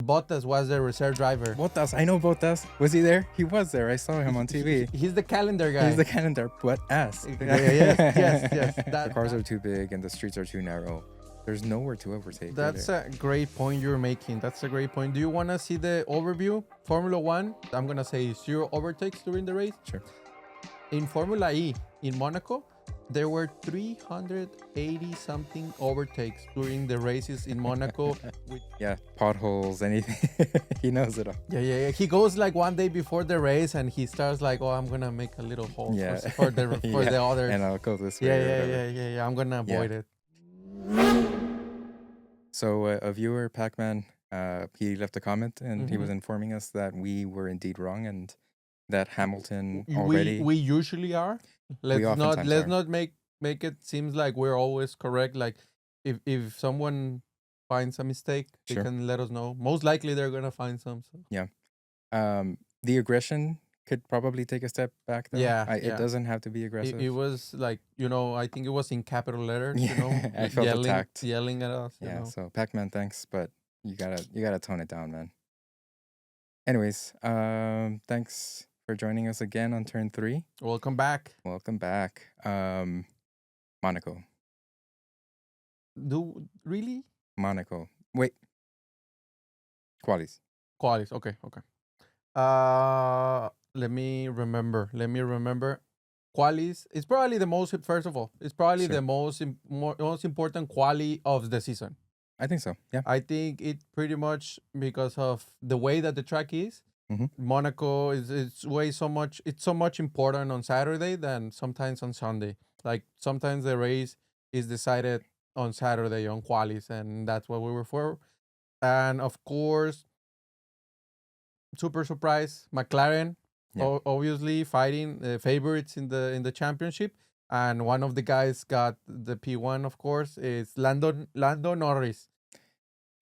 Bottas was the reserve driver. Bottas, I know Bottas. Was he there? He was there. I saw him on TV. He's the calendar guy. He's the calendar, but ass. Yes. The cars are too big and the streets are too narrow. There's nowhere to overtake. That's a great point you're making. That's a great point. Do you want to see the overview? Formula One, I'm going to say 0 overtakes during the race. Sure. In Formula E, in Monaco, there were 380 something overtakes during the races in Monaco. Yeah, potholes, anything. He knows it all. Yeah. He goes like one day before the race and he starts like, oh, I'm going to make a little hole for the others. And I'll go this way. Yeah. I'm going to avoid it. So a viewer, Pac-Man, he left a comment and he was informing us that we were indeed wrong and that Hamilton already... We usually are. Let's not make it seems like we're always correct. Like if someone finds a mistake, they can let us know. Most likely they're gonna find some. So. Yeah. The aggression could probably take a step back though. It doesn't have to be aggressive. It was like, I think it was in capital letters, I felt attacked. Yelling at us. Yeah, so Pac-Man, thanks, but you gotta tone it down, man. Anyways, thanks for joining us again on turn 3. Welcome back. Monaco. Really? Monaco. Wait. Qualis. Okay. Let me remember. Qualis is probably the most. First of all, it's probably the most important quali of the season. I think so. Yeah. I think it pretty much because of the way that the track is. Monaco it's so much important on Saturday than sometimes on Sunday. Like sometimes the race is decided on Saturday on qualis, and that's what we were for. And of course, super surprise, McLaren, obviously fighting favorites in the championship, and one of the guys got the P1. Of course, is Lando Norris.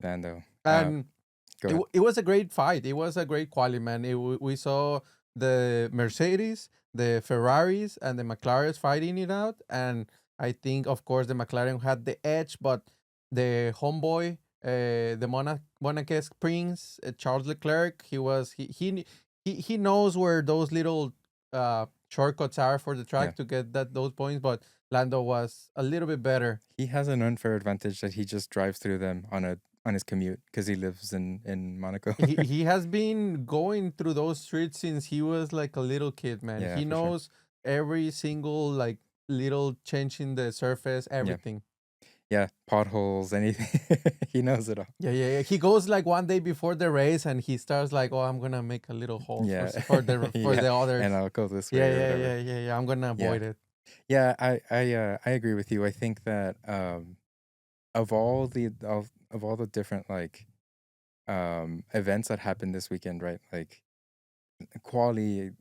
Lando. And it was a great fight. It was a great quali, man. We saw the Mercedes, the Ferraris, and the McLarens fighting it out. And I think, of course, the McLaren had the edge, but the homeboy, the Monaco Prince, Charles Leclerc, he knows where those little shortcuts are for the track to get those points. But Lando was a little bit better. He has an unfair advantage that he just drives through them on his commute because he lives in Monaco. he has been going through those streets since he was like a little kid, man. Yeah, he knows every single like little change in the surface, everything. Yeah, potholes, anything. He knows it all. Yeah. He goes like one day before the race and he starts like, oh, I'm gonna make a little hole for the others. And I'll go this way. Yeah. I'm gonna avoid it. Yeah, I agree with you. I think that of all the different like events that happened this weekend, right? Like quali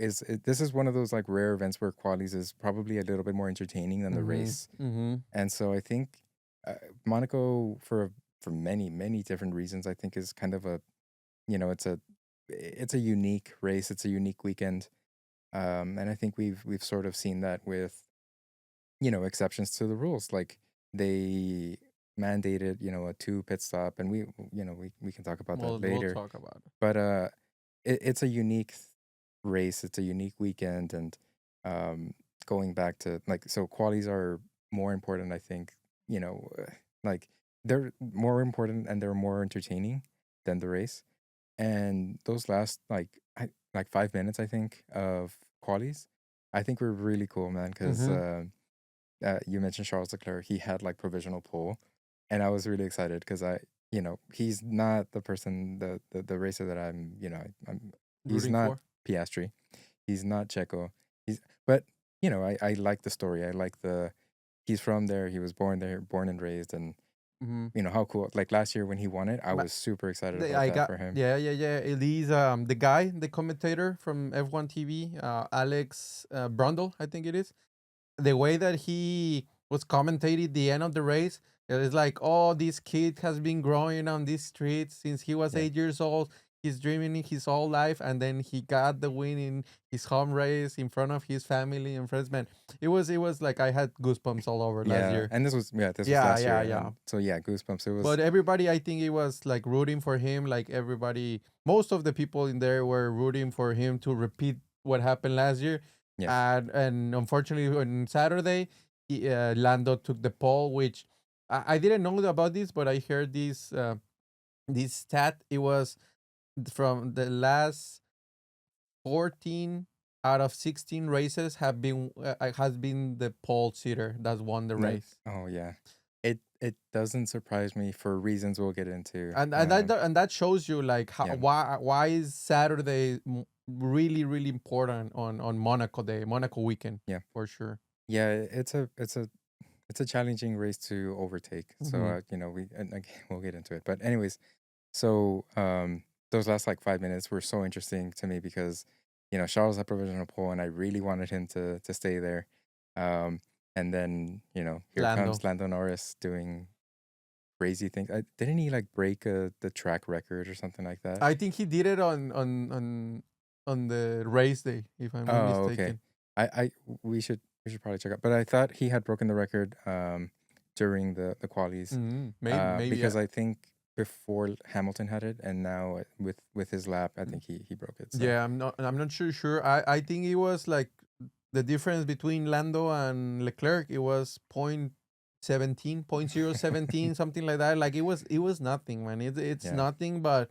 this is one of those like rare events where qualis is probably a little bit more entertaining than the race. And so I think Monaco for many different reasons I think is kind of a it's a unique race, it's a unique weekend. And I think we've sort of seen that with exceptions to the rules, like they mandated a 2 pit stop, and we can talk about that later. We'll talk about it. But it's a unique race, it's a unique weekend, and going back to so qualies are more important, I think. Like they're more important and they're more entertaining than the race. And those last like 5 minutes, I think, of qualies, I think were really cool, man, because you mentioned Charles Leclerc. He had like provisional pole, and I was really excited because he's not the person, the racer that he's not for Piastri, he's not Checo, but I like the story. I like he's from there, he was born there, born and raised, and how cool. Like last year when he won it, I was super excited about that for him. Yeah. He's the guy, the commentator from F1 TV, Alex Brundle, I think it is. The way that he was commentating the end of the race, it's like, oh, this kid has been growing on these streets since he was 8 years old. he's dreaming his whole life, and then he got the win in his home race in front of his family and friends. Man, it was like I had goosebumps all over last Yeah, year. and this was Yeah, last yeah, year, yeah. and so yeah, goosebumps. It was But everybody, I think it was like rooting for him. Like everybody, most of the people in there were rooting for him to repeat what happened last year. yes, And unfortunately, on Saturday, Lando took the pole, which I didn't know about this, but I heard this stat. It was from the last 14 out of 16 races have been has been the pole sitter that's won the no, race. oh yeah, it doesn't surprise me for reasons we'll get into. And that shows you like how Yeah, why is Saturday really really important on Monaco Day, Monaco weekend yeah, for sure. yeah. It's a challenging race to overtake. So Hmm. we and again, we'll get into it. But anyways, so those last like 5 minutes were so interesting to me because Charles had provisional pole, and I really wanted him to stay there. Um, and then here Lando, comes Lando Norris doing crazy things. Didn't he like break the track record or something like that? I think he did it on the race day, if I'm not Oh, okay. mistaken. I we should probably check out. But I thought he had broken the record during the qualies Maybe because I think before Hamilton had it, and now with his lap, I think he broke it. So yeah, I'm not sure. I think it was like the difference between Lando and Leclerc. It was 0.17, 0.017, something like that. Like it was nothing, man. It's yeah, nothing, but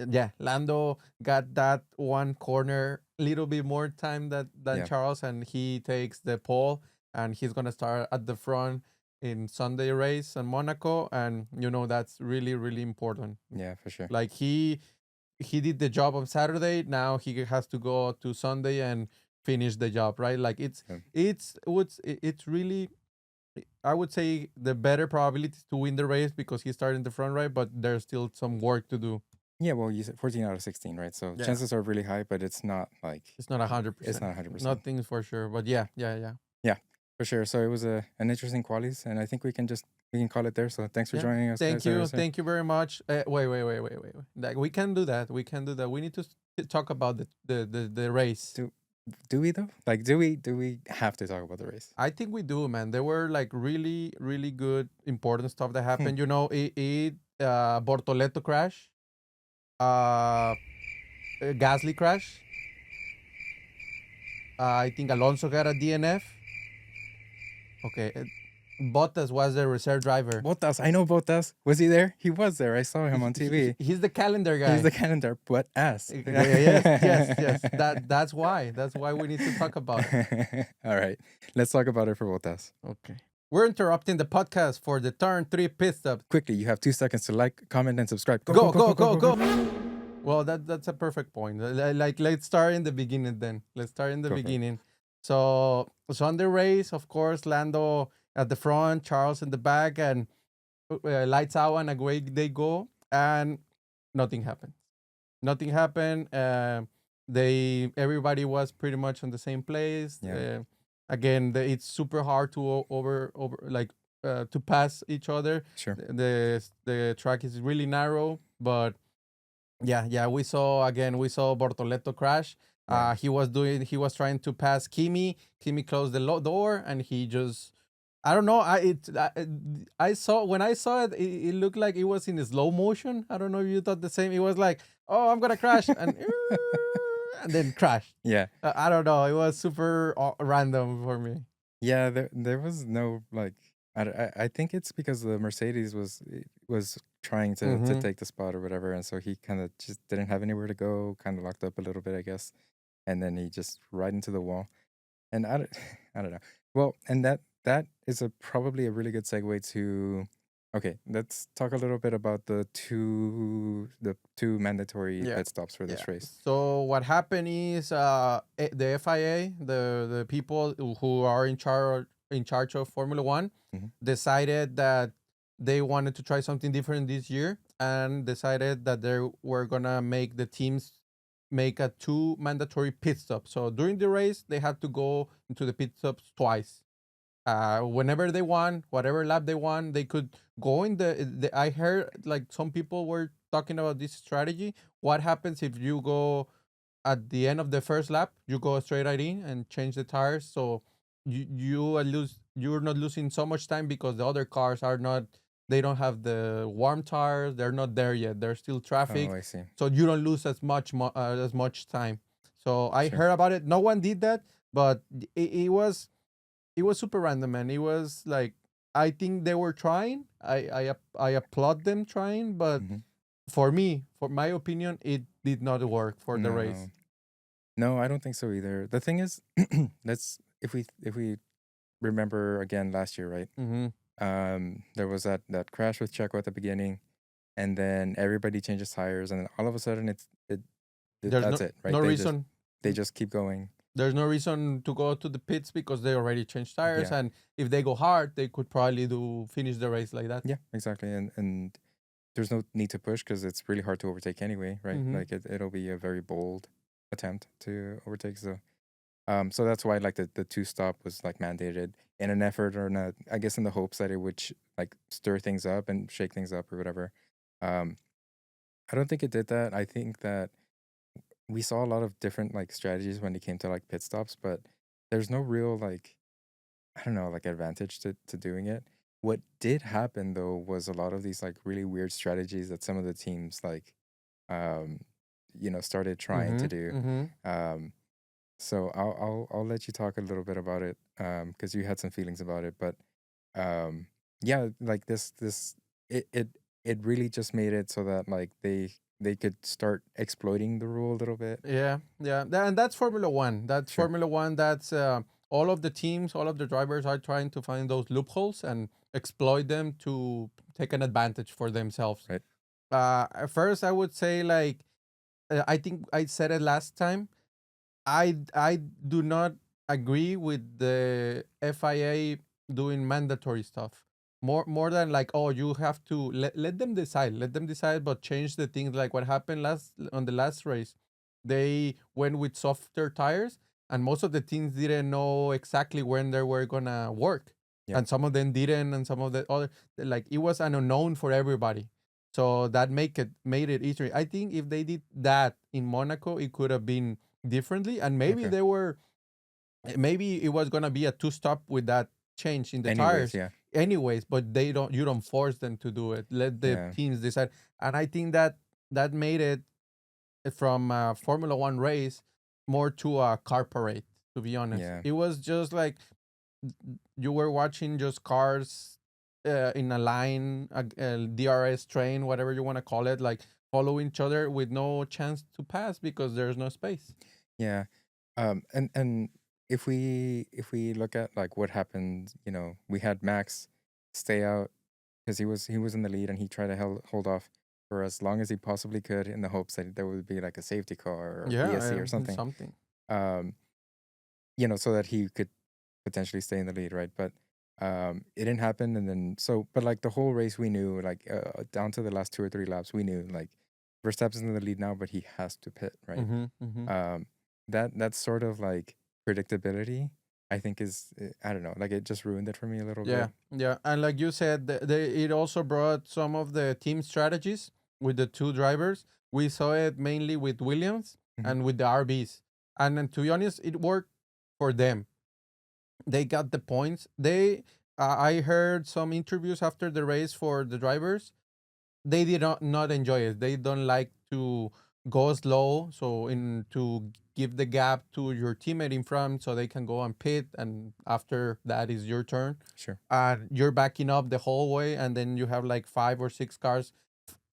yeah, Lando got that one corner little bit more time than yeah, Charles, and he takes the pole, and he's gonna start at the front in Sunday race in Monaco, and that's really really important. yeah, for sure. Like he did the job on Saturday. Now he has to go to Sunday and finish the job, right? Like Yeah. it's really, I would say, the better probability to win the race because he started in the front, right? But there's still some work to do. Yeah, well, you said 14 out of 16, right? So Yeah, chances are really high, but it's not like it's not a hundred it's percent. not 100%. Nothing's for sure, but yeah, yeah, yeah, Yeah, for sure. So it was an interesting qualies, and I think we can call it there. So thanks for yeah. joining us, Thank guys. you, thank you very much. Wait. Like we can do that. We can do that. We need to talk about the race. Do we though? Like, do we have to talk about the race? I think we do, man. There were like really, really good, important stuff that Hmm. happened. Bortoleto crash, uh, Gasly crash. I think Alonso got a DNF. Okay, Bottas was the reserve driver. Bottas, I know Bottas. Was he there? He was there. I saw him on He- TV. he's the calendar He's guy. the calendar, but ass. Yes, yes, yes. That's why. That's why we need to talk about it. All right, let's talk about it for Bottas. Okay. We're interrupting the podcast for the turn 3 pit stop. Quickly, you have 2 seconds to like, comment, and subscribe. Go. Well, that's a perfect point. Like, let's start in the beginning then. Let's start in the Go for it. beginning. So Sunday race, of course, Lando at the front, Charles in the back, and lights out and away they go, and nothing happened. Nothing happened. Everybody was pretty much on the same place. Yeah. Again, it's super hard to over like to pass each other. Sure. The track is really narrow, but yeah, we saw Bortoleto crash. Yeah. He was trying to pass Kimi. Kimi closed the door, and he just, I don't know. I saw when I saw it, it looked like it was in slow motion. I don't know if you thought the same. It was like, oh, I'm gonna crash, and then crash. Yeah. I don't know. It was super random for me. Yeah, there was no like I think it's because the Mercedes was trying to Mhm. take the spot or whatever, and so he kind of just didn't have anywhere to go, kind of locked up a little bit, I guess, and then he just right into the wall. And I don't, I don't know. Well, and that is probably a really good segue to. Okay, let's talk a little bit about the two mandatory Yeah. pit stops for this Yeah. race. So what happened is the FIA, the people who are in charge of Formula One, Mhm. decided that they wanted to try something different this year, and decided that they were gonna make the teams make a 2 mandatory pit stops. So during the race, they had to go into the pit stops twice. Whenever they want, whatever lap they want, they could go in the. I heard like some people were talking about this strategy, what happens if you go at the end of the first lap, you go straight right in and change the tires, so you're not losing so much time because the other cars are not, they don't have the warm tires, they're not there yet, there's still Oh, traffic, I see. so you don't lose as much time. So I Sure. heard about it. No one did that, but it was super random, man. It was like, I think they were trying. I applaud them trying, but Hmm. for me, for my opinion, it did not work for the race. No, no, I don't think so either. The thing is, let's if we remember again last year, right? Mm-hmm. There was that crash with Checo at the beginning, and then everybody changes tires, and then all of a sudden There's that's it, right? no reason. They just keep going. There's no reason to go to the pits because they already changed tires, Yeah, and if they go hard, they could probably do finish the race like that. yeah, exactly. And there's no need to push because it's really hard to overtake anyway, right? Mm-hmm. Like it'll be a very bold attempt to overtake. So that's why like the two stop was like mandated in an effort or not, I guess in the hopes that it would like stir things up and shake things up or whatever. Um, I don't think it did that. I think that we saw a lot of different like strategies when it came to like pit stops, but there's no real like, I don't know, like advantage to doing it. What did happen though was a lot of these like really weird strategies that some of the teams like um started trying Mm-hmm. to do. Mm-hmm. Um so I'll let you talk a little bit about it because you had some feelings about it, but um yeah, like this it it it really just made it so that like they could start exploiting the rule a little bit. Yeah, yeah, and that's Formula One. That's Sure. Formula One. That's all of the teams, all of the drivers are trying to find those loopholes and exploit them to take an advantage for themselves. Right. At first, I would say like, I think I said it last time. I do not agree with the FIA doing mandatory stuff. More than like, oh, you have to let them decide. Let them decide, but change the things like what happened last on the last race. They went with softer tires, and most of the teams didn't know exactly when they were gonna work. Yeah. And some of them didn't, and some of the other, like, it was an unknown for everybody. So that made it easier. I think if they did that in Monaco, it could have been differently, and Okay. maybe it was gonna be a two stop with that change in the Anyways, tires yeah. anyways, but you don't force them to do it, let the Yeah. teams decide. And I think that made it from a Formula One race more to a car parade, to be honest. Yeah. It was just like you were watching just cars in a line, a DRS train, whatever you want to call it, like follow each other with no chance to pass because there's no space. Yeah. And if we look at like what happened, we had Max stay out because he was in the lead and he tried to hold off for as long as he possibly could in the hopes that there would be like a safety car or Yeah, ESC or something. something. Um, so that he could potentially stay in the lead, right? But it didn't happen, and then but like the whole race, we knew like down to the last 2 or 3 laps, we knew like Verstappen's in the lead now, but he has to pit, right? Mm-hmm, mm-hmm. That's sort of like predictability. I think is I don't know, like it just ruined it for me a little Yeah, bit. yeah, and like you said, it also brought some of the team strategies with the two drivers. We saw it mainly with Williams Hmm. and with the RBs, and then, to be honest, it worked for them. They got the points. I heard some interviews after the race for the drivers. They did not enjoy it. They don't like to go slow, so in to give the gap to your teammate in front so they can go and pit, and after that is your turn. Sure. And you're backing up the whole way, and then you have like 5 or 6 cars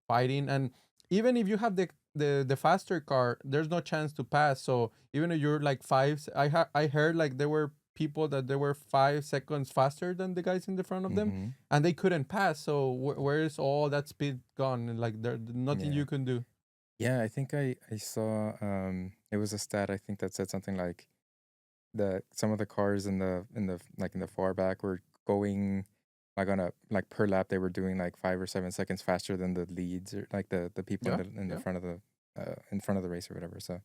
fighting, and even if you have the faster car, there's no chance to pass. So even if you're like I heard like there were people that they were 5 seconds faster than the guys in the front of them, Hmm. and they couldn't pass. So where is all that speed gone? And like there's nothing Yeah. you can do. Yeah, I think I saw it was a stat I think that said something like some of the cars in the far back were going like on a like per lap they were doing like 5 or 7 seconds faster than the leads or like the people in Yeah, the yeah, front of the race or whatever. So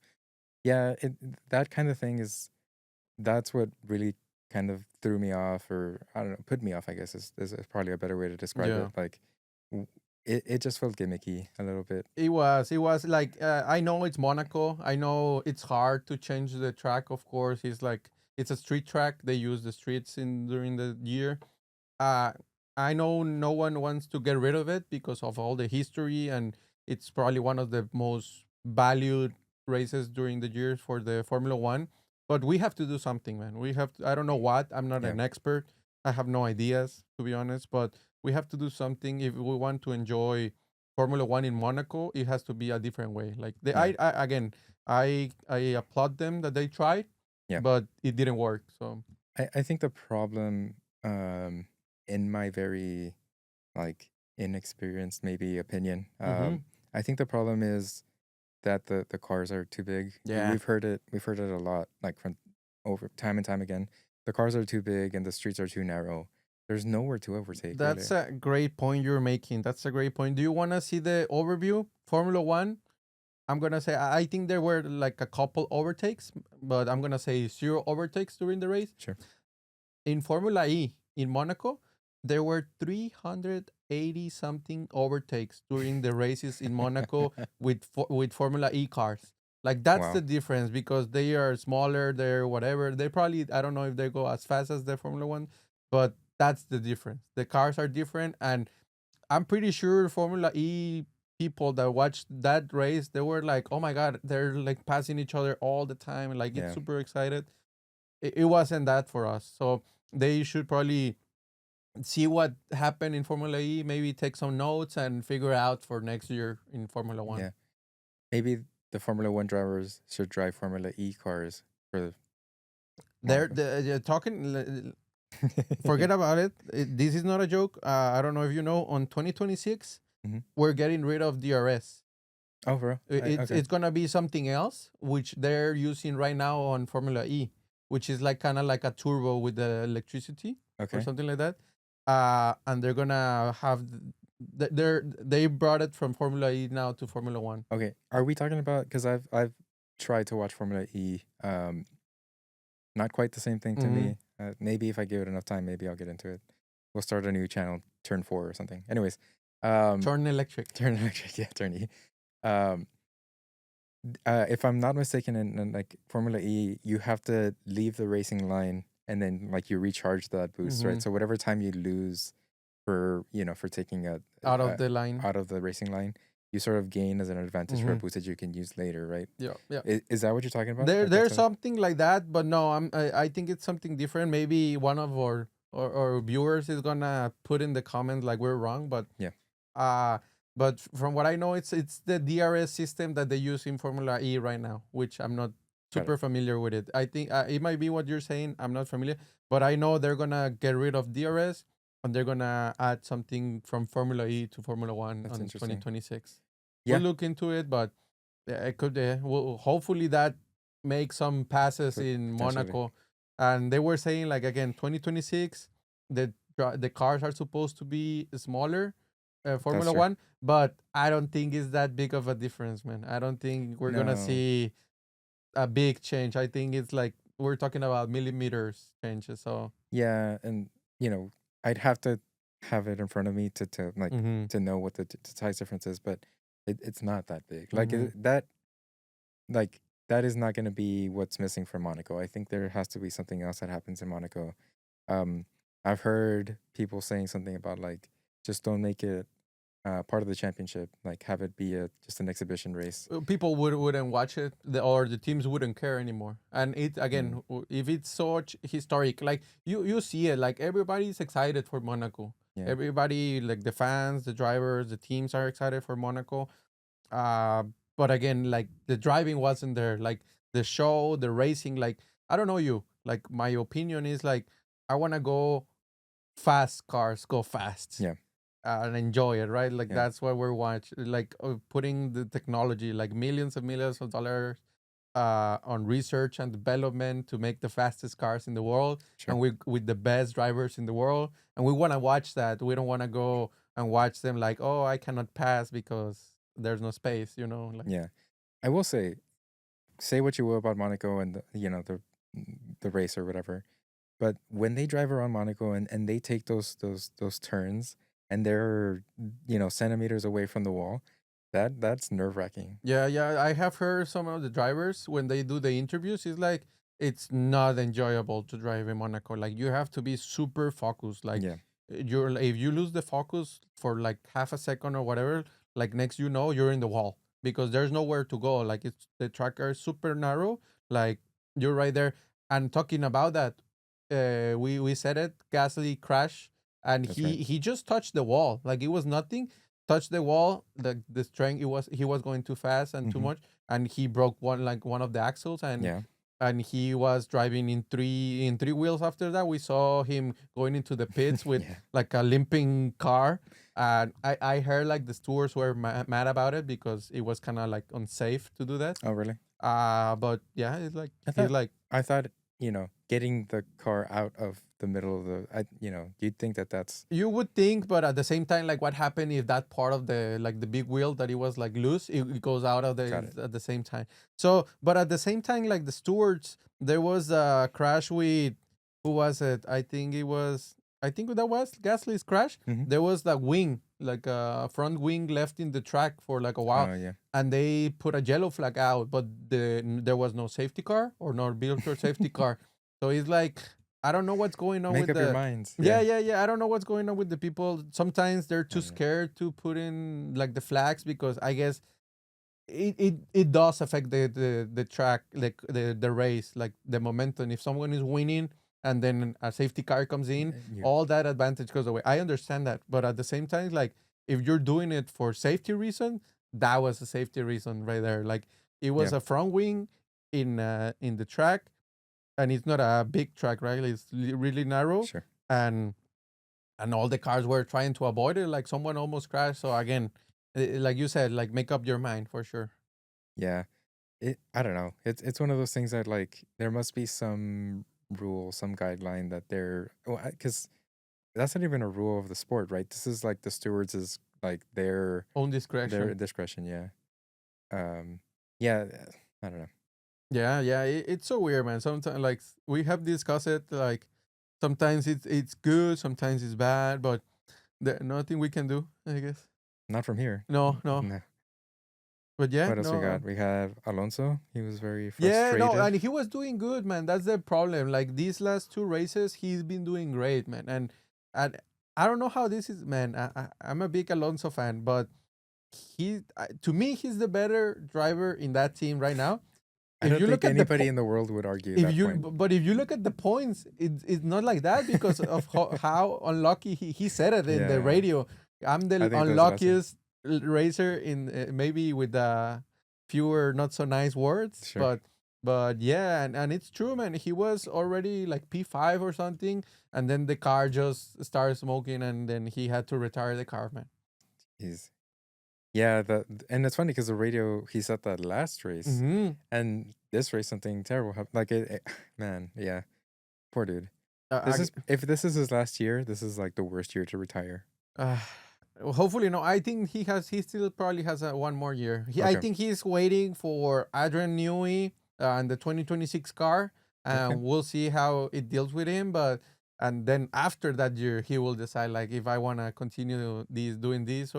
yeah, that kind of thing that's what really kind of threw me off, or I don't know, put me off, I guess is probably a better way to describe yeah. it. Like w- it just felt gimmicky a little bit. It was like I know it's Monaco. I know it's hard to change the track. Of course, it's a street track. They use the streets in during the year. Uh, I know no one wants to get rid of it because of all the history, and it's probably one of the most valued races during the years for the Formula One. But we have to do something, man. We have to, I don't know what. I'm not Yeah, an expert. I have no ideas, to be honest. But we have to do something if we want to enjoy Formula One in Monaco. It has to be a different way. Like yeah, I again, I applaud them that they tried, yeah. but it didn't work. So I think the problem, in my very like inexperienced maybe opinion, hmm I think the problem is that the cars are too big. yeah. We've heard it a lot, like from over time and time again. The cars are too big and the streets are too narrow. There's nowhere to overtake, That's really. a great point you're making. That's a great point. Do you want to see the overview? Formula One, I'm going to say, I think there were like a couple overtakes, but I'm going to say zero overtakes during the race. Sure. In Formula E in Monaco, there were 380 something overtakes during the races in Monaco with Formula E cars. Like that's Wow. the difference because they are smaller, they're whatever. They probably I don't know if they go as fast as the Formula One, but that's the difference. The cars are different, and I'm pretty sure Formula E people that watched that race, they were like, "Oh my god, they're like passing each other all the time." Like it's Yeah. super excited. It wasn't that for us, so they should probably see what happened in Formula E, maybe take some notes and figure out for next year in Formula One. Yeah. Maybe the Formula One drivers should drive Formula E cars for Monaco. They're talking. Forget about it. This is not a joke. I don't know if you know. On 2026, hmm we're getting rid of DRS. Oh, bro. Okay. It's gonna be something else, which they're using right now on Formula E, which is like kind of like a turbo with the electricity or Okay. something like that. And they're gonna have they brought it from Formula E now to Formula One. Okay. Are we talking about, because I've tried to watch Formula E. Not quite the same thing to Mm-hmm. me. Maybe if I give it enough time, maybe I'll get into it. We'll start a new channel, Turn 4 or something. Anyways, Turn electric. Turn electric, yeah, Turn E. Um, if I'm not mistaken, in like Formula E, you have to leave the racing line and then like you recharge that boost, Mm-hmm. right? So whatever time you lose for for taking Out a of the line. out of the racing line, you sort of gain as an advantage for a Mm-hmm. boost that you can use later, right? Yeah, yeah. Is that what you're talking about? There Like that's there's a something like that, but no, I think it's something different. Maybe one of our viewers is gonna put in the comments like we're wrong, yeah, uh from what I know, it's the DRS system that they use in Formula E right now, which I'm not got it. super familiar with it. I think it might be what you're saying. I'm not familiar, but I know they're gonna get rid of DRS and they're gonna add something from Formula E to Formula One That's on interesting. 2026. We'll Yeah, look into it, but yeah, it could. Well, hopefully that makes some passes in potentially. Monaco, and they were saying like again 2026, the cars are supposed to be smaller, That's Formula true. One, but I don't think it's that big of a difference, man. I don't think we're gonna No. see a big change. I think it's like we're talking about millimeters changes. So. Yeah, and I'd have to have it in front of me to like Mm-hmm. to know what the size difference is, but it's not that big. Like Mm-hmm. like that is not going to be what's missing from Monaco. I think there has to be something else that happens in Monaco. Um, I've heard people saying something about like just don't make it part of the championship. Like have it be a just an exhibition race. People wouldn't watch it, or the teams wouldn't care anymore. And it Mm, again, if it's such historic, like you see it, like everybody's excited for Monaco. yeah, Everybody, like the fans, the drivers, the teams are excited for Monaco. Uh, but again, like the driving wasn't there. Like the show, the racing, like I don't know you. Like my opinion is like I want to go fast cars, go fast yeah, and enjoy it, right? Like yeah, that's what we're watching, like putting the technology, like millions of dollars on research and development to make the fastest cars in the world, sure. and with the best drivers in the world, and we want to watch that. We don't want to go and watch them like, oh, I cannot pass because there's no space, like. Yeah, I will say what you will about Monaco and the race or whatever. But when they drive around Monaco and they take those turns, and they're centimeters away from the wall. That's nerve-wracking. Yeah, yeah. I have heard some of the drivers when they do the interviews. It's like it's not enjoyable to drive in Monaco. Like you have to be super focused. Like Yeah, if you lose the focus for like half a second or whatever, like next you're in the wall because there's nowhere to go. Like it's the track are super narrow. Like you're right there. And talking about that, we said it. Gasly crashed, and that's right. he just touched the wall. Like it was nothing. Touched the wall. The strength, it was he was going too fast and too Hmm. much, and he broke one of the axles, Yeah, and he was driving in three wheels. After that, we saw him going into the pits with yeah. like a limping car. And I heard like the stewards were mad about it because it was kind of like unsafe to do that. Oh, really? But yeah, it's like I he's thought like I thought getting the car out of the middle of you'd think that that's you would think, but at the same time, like what happened if that part of the like the big wheel that it was like loose, it goes out of got the it. at the same time. So, but at the same time, like the stewards, there was a crash with who was it? I think that was Gasly's crash. Hmm. There was that wing, like a front wing left in the track for like a while, Oh, yeah. and they put a yellow flag out, but there was no safety car or no virtual safety car. So it's like I don't know what's going on Make with up your the minds. yeah, Yeah. yeah, yeah. I don't know what's going on with the people. Sometimes they're I too don't know. scared to put in like the flags because I guess it does affect the track, like the race, like the momentum. If someone is winning and then a safety car comes in, You, all that advantage goes away. I understand that, but at the same time, like if you're doing it for safety reason, that was a safety reason right there. Like it yeah, was a front wing in the track, and it's not a big track, right? It's really narrow, sure. and all the cars were trying to avoid it. Like someone almost crashed. So again, like you said, like make up your mind for sure. Yeah. I don't know. It's one of those things that like there must be some rule, some guideline that they're because that's not even a rule of the sport, right? This is like the stewards is like Own their discretion. discretion. Yeah. Um. Yeah. I don't know. Yeah, yeah. It's so weird, man. Sometimes like we have discussed it. Like sometimes it's good, sometimes it's bad, but there nothing we can do. I guess. Not from here. No, no. No. But yeah, What else we no. got? We have Alonso. He was very Yeah, no, frustrated. and he was doing good, man. That's the problem. Like these last two races, he's been doing great, man. And I don't know how this is, man. I'm a big Alonso fan, but to me he's the better driver in that team right now. I If don't you look think at the anybody in the world would argue if that you point. but if you look at the points, it's not like that because of how unlucky he said it in the Yeah. radio. I'm the I think that was last year. unluckiest racer in maybe with fewer not so nice words, Sure. but yeah, and it's true, man. He was already like P5 or something, and then the car just started smoking, and then he had to retire the car, man. He's Yeah, and it's funny because the radio he said that last race, Hmm. and this race something terrible happened. Like man, yeah, poor dude. Uh, If this is his last year, this is like the worst year to retire. Uh, well, hopefully no. I think he still probably has one more year. I Okay, think he's waiting for Adrian Newey and the 2026 car, okay, and we'll see how it deals with him. But and then after that year, he will decide like if I want to continue doing this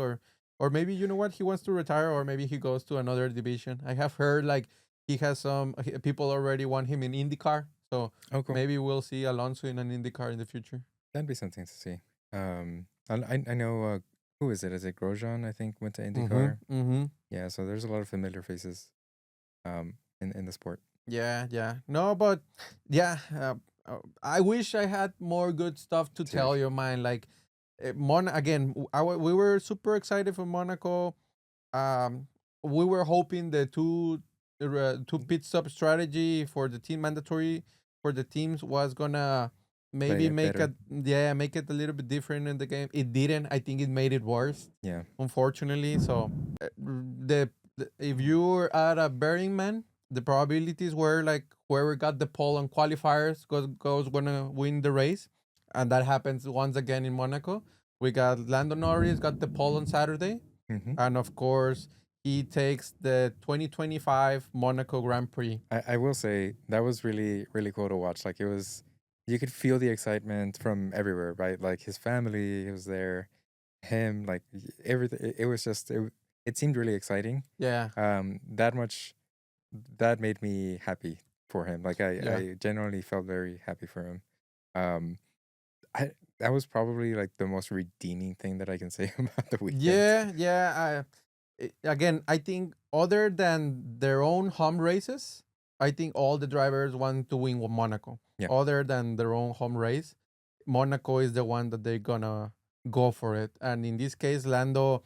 or maybe you know what he wants to retire or maybe he goes to another division. I have heard like he has some people already want him in IndyCar, so oh cool. maybe we'll see Alonso in an IndyCar in the future. That'd be something to see. I know who is it? Is it Grosjean? I think went to Mm-hmm. IndyCar. Mm-hmm. Yeah, so there's a lot of familiar faces in the sport. Yeah, yeah. No, but yeah, I wish I had more good stuff to tell Seriously. you, man. Like, again, we were super excited for Monaco. Um, we were hoping two pit stop strategy for the team mandatory for the teams was gonna Play maybe it better. make it a little bit different in the game. It didn't. I think it made it worse, Yeah. unfortunately. So if you're at a Burning Man, the probabilities were like whoever got the pole on qualifiers goes gonna win the race, and that happens once again in Monaco. We got Lando Norris got the pole on Saturday, Mm-hmm. and of course he takes the 2025 Monaco Grand Prix. I will say that was really, really cool to watch. Like you could feel the excitement from everywhere, right? Like his family was there. him, like everything. It was just it seemed really exciting. Yeah, That much that made me happy for him. Like yeah, I genuinely felt very happy for him. Um, I that was probably like the most redeeming thing that I can say about the weekend. yeah. Again, I think other than their own home races, I think all the drivers want to win with Monaco. Yeah, Other than their own home race, Monaco is the one that they're gonna go for it. And in this case, Lando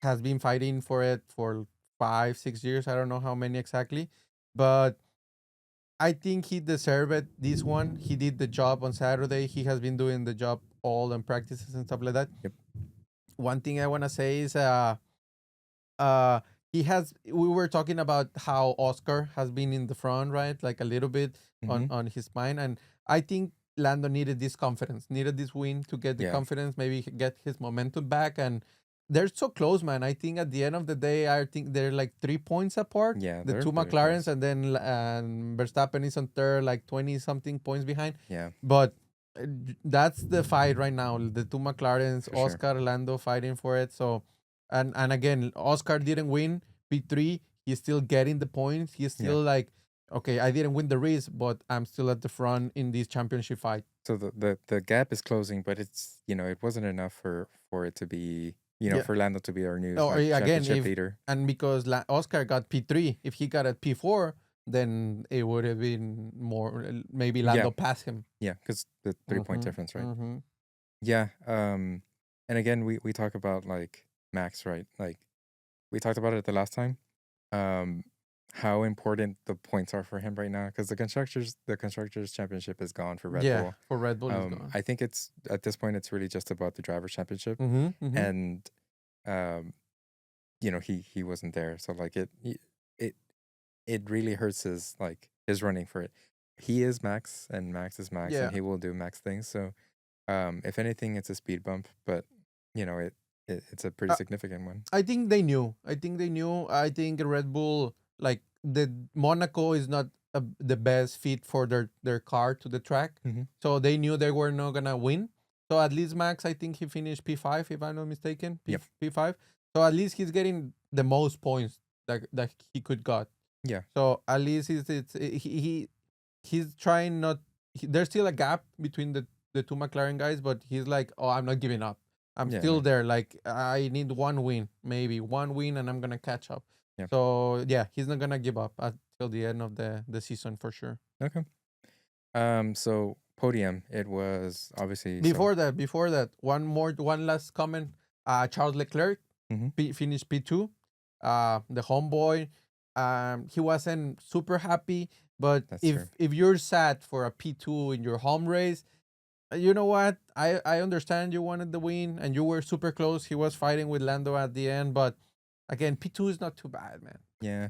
has been fighting for it for 5, 6 years. I don't know how many exactly, but I think he deserved it. This one, he did the job on Saturday. He has been doing the job all in practices and stuff like that. yep, One thing I wanna say is uh he has we were talking about how Oscar has been in the front, right? Like a little bit mm-hmm. on his mind. And I think Lando needed this confidence, needed this win to get the Yeah, confidence, maybe get his momentum back. And they're so close, man. I think at the end of the day, I think they're like 3 points apart, yeah, the they're two very McLarens, close. and then Verstappen is on third, like 20 something points behind. Yeah, But that's the fight right now, the two McLarens, for sure. Oscar, Lando fighting for it. So and again, Oscar didn't win P3. He's still getting the points. He's Yeah. still like, okay, I didn't win the race, but I'm still at the front in this championship fight. So the gap is closing, but it's it wasn't enough for it to be Yeah. for Lando to be our new Or like again, championship if leader. and because Oscar got P3, if he got a P4, then it would have been more. Maybe Yeah, Lando passed him. yeah, because the 3 point Mm-hmm. difference, right? Mm-hmm. Yeah. And again, we talk about like Max, right? Like we talked about it the last time. Um, how important the points are for him right now because the constructors championship is gone for Red Yeah, Bull. for Red Bull is gone. I think it's at this point it's really just about the driver championship, Mm-hmm. Mm-hmm. and um, he wasn't there, so like it it really hurts his running for it. He is Max, and Max is Max, and Yeah. he will do Max things. So if anything, it's a speed bump, but it's a pretty significant one. I think they knew. I think they knew. I think Red Bull, like the Monaco, is not the best fit for their car to the track. Mm-hmm. So they knew they were not gonna win. So at least Max, I think he finished P5, if I'm not mistaken. Yep. P5. So at least he's getting the most points that he could got. Yeah. So at least he's trying not. There's still a gap between the two McLaren guys, but he's like, oh, I'm not giving up. I'm Yeah. still there. Like I need one win, maybe one win, and I'm gonna catch up. Yeah. So yeah, he's not gonna give up until the end of the season for sure. Okay. So podium, it was obviously Before that, one last comment. Charles Leclerc Mm-hmm. finished P2. The homeboy, he wasn't super happy. But That's if true. if you're sad for a P2 in your home race, you know what? I understand you wanted the win and you were super close. He was fighting with Lando at the end, but again, P2 is not too bad, man. Yeah,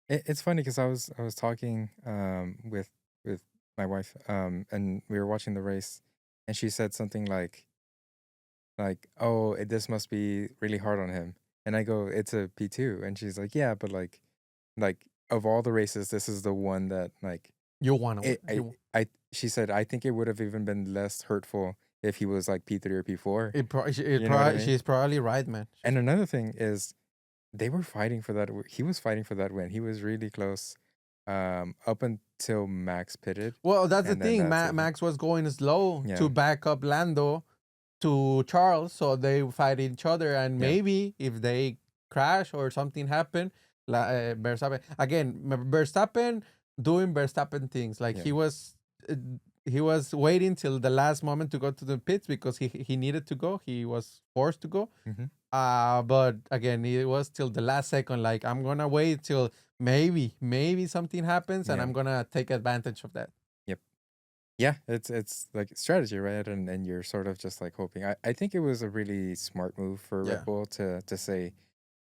it's funny because I was talking with my wife and we were watching the race, and she said something like oh this must be really hard on him, and I go it's a P2, and she's like yeah, but like of all the races this is the one that like You want to it win. she said I think it would have even been less hurtful if he was like P3 or P4. You know what I mean? She's probably right, man. And another thing is they were fighting for that. He was fighting for that win. He was really close, up until Max pitted, Well, that's the and then thing. that's it. Max was going slow Yeah, to back up Lando to Charles, so they fight each other. And yeah, maybe if they crash or something happen, Verstappen again. Verstappen doing Verstappen things. Like yeah, uh, he was waiting till the last moment to go to the pits because he needed to go. He was forced to go. hmm, But again, it was till the last second. Like I'm gonna wait till maybe something happens, and yeah, I'm gonna take advantage of that. yep, yeah. It's like strategy, right? And you're sort of just like hoping. I think it was a really smart move for Yeah. Red Bull to say,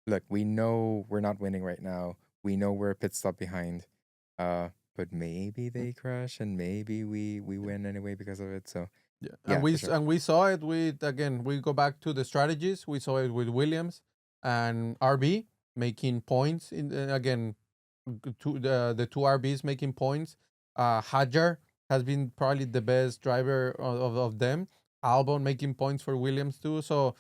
look, we know we're not winning right now. We know we're a pit stop behind. But maybe they crash, and maybe we win anyway because of it. So Yeah, yeah, for sure. and we saw it with, again, we go back to the strategies. We saw it with Williams and RB making points in again, the two RBs making points. Hadjar has been probably the best driver of them. Albon making points for Williams too. So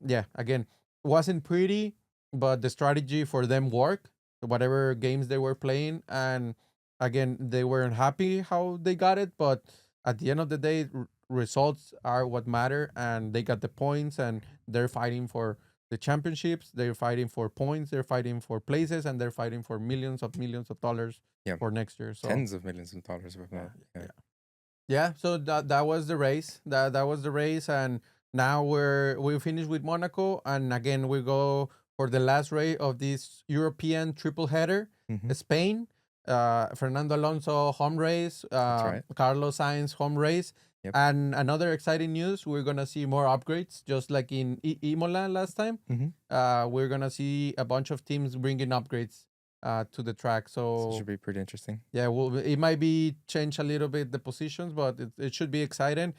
Yeah, again, wasn't pretty, but the strategy for them worked. Whatever games they were playing, and again, they weren't happy how they got it, but at the end of the day, results are what matter, and they got the points, and they're fighting for the championships. They're fighting for points. They're fighting for places, and they're fighting for millions of dollars Yeah, for next year. So tens of millions of dollars, if yeah, not. Yeah. yeah. Yeah, so that was the race. That was the race, and now we finished with Monaco, and again we go for the last race of this European triple header. Mm-hmm. Spain, Fernando Alonso home race, That's right. Carlos Sainz home race, Yep. and another exciting news: we're gonna see more upgrades, just like in Imola last time. Mm-hmm. We're gonna see a bunch of teams bringing upgrades to the track. So it So should be pretty interesting. yeah, well, it might be change a little bit the positions, but it should be exciting.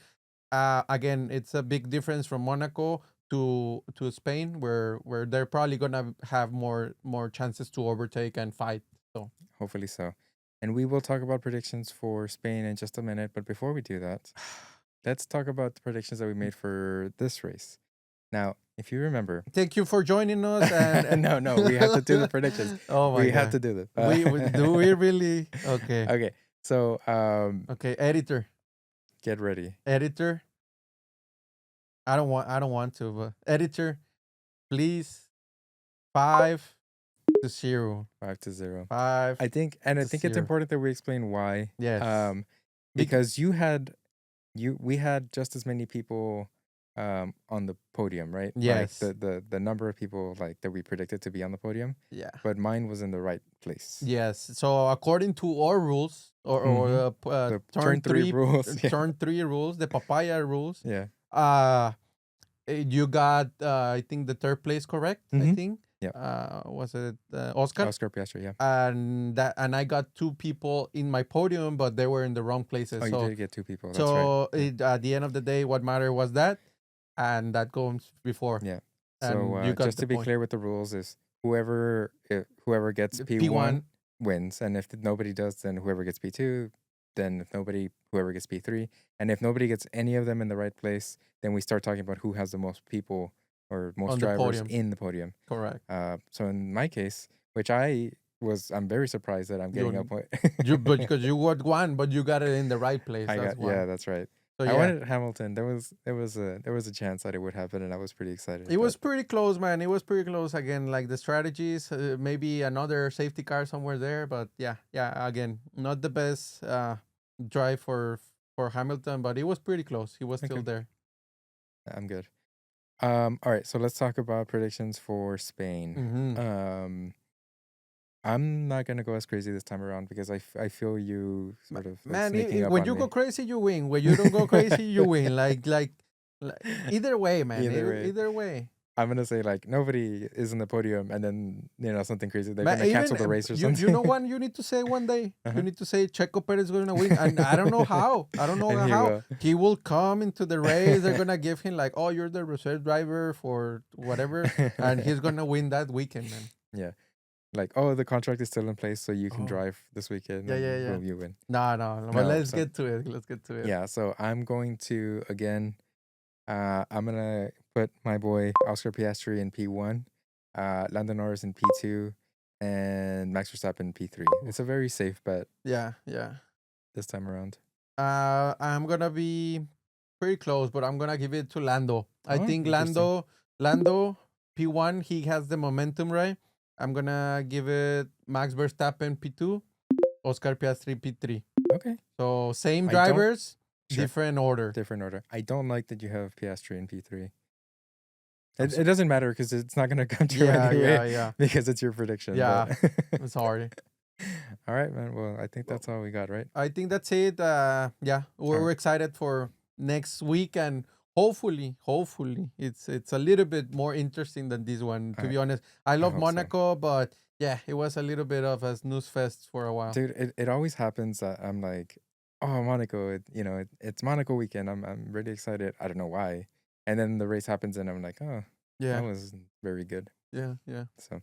Again, it's a big difference from Monaco to Spain, where they're probably gonna have more chances to overtake and fight. So Hopefully so. And we will talk about predictions for Spain in just a minute. But before we do that, let's talk about the predictions that we made for this race. Now, if you remember, thank you for joining us. And no, we have to do the predictions. Oh my We have god, to do this. do we really? Okay, Okay. So, okay, editor, get ready. I don't want to, but editor, please, 5-0, 5-0. five I think it's 0. important that we explain why. Yes. Because we had just as many people on the podium, right? Yes. Like the number of people like that we predicted to be on the podium, Yeah. but mine was in the right place. Yes. So according to our rules, or The turn turn three three rules. Yeah. turn three rules, the papaya rules. Yeah. You got I think the third place correct. I Mhm. think. Yeah. Was it Oscar? Oscar Piastri, yeah. And I got two people in my podium, but they were in the wrong places. Oh, you so did get two people. That's so right. at the end of the day, what mattered was that, and that goes before. Yeah. And So you got just the to be point. clear with the rules is whoever gets P1 wins, and if nobody does, then whoever gets P2, then whoever gets P3, and if nobody gets any of them in the right place, then we start talking about who has the most people or most On the drivers podium. in the podium. Correct. So in my case, which I'm very surprised that I'm getting up. But because you got one, but you got it in the right place. Yeah, that's right. So I yeah, wanted Hamilton. There was a chance that it would happen, and I was pretty excited. it was pretty close, man. It was pretty close. Again, like the strategies, maybe another safety car somewhere there, but yeah. Again, not the best drive for Hamilton, but it was pretty close. He was still Okay. there. I'm good. All right, so let's talk about predictions for Spain. Mm-hmm. I'm not gonna go as crazy this time around because I feel you sort of Man, sneaking up when on you me. go crazy, you win. When you don't go crazy, you win. Like either way, man. Either way. I'm gonna say like nobody is in the podium, and then something crazy. They're Man, gonna cancel the race or something. You know what you need to say one day? Uh-huh. You need to say Checo Perez is going to win. And I don't know how. I don't know And how. He will come into the race. They're going to give him like, oh, you're the reserve driver for whatever. And he's going to win that weekend, man. Yeah. Like, oh, the contract is still in place, so you can drive this weekend. Yeah. Boom, you win. No. But let's get to it. Let's get to it. Yeah, so I'm going to, again, I'm going to put my boy Oscar Piastri in P1, Lando Norris in P2, and Max Verstappen in P3. It's a very safe bet. Yeah. This time around. I'm going to be pretty close, but I'm going to give it to Lando. I think interesting. Lando, P1, he has the momentum, right? I'm going to give it Max Verstappen P2, Oscar Piastri P3. Okay. So same drivers, Sure. different order. Different order. I don't like that you have Piastri in P3. It doesn't matter because it's not going to come to you anyway. Yeah. Because it's your prediction. Yeah. I'm sorry. All right, man. Well, I think that's all we got, right? I think that's it. Yeah, we're excited for next week, and hopefully it's a little bit more interesting than this one. To be honest, I love Monaco, but yeah, it was a little bit of a snooze fest for a while. Dude, it always happens that I'm like, oh, Monaco, it's Monaco weekend. I'm really excited. I don't know why. And then the race happens, and I'm like, oh, that was very good. Yeah. So,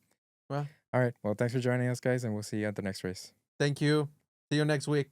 well, all right. Well, thanks for joining us, guys, and we'll see you at the next race. Thank you. See you next week.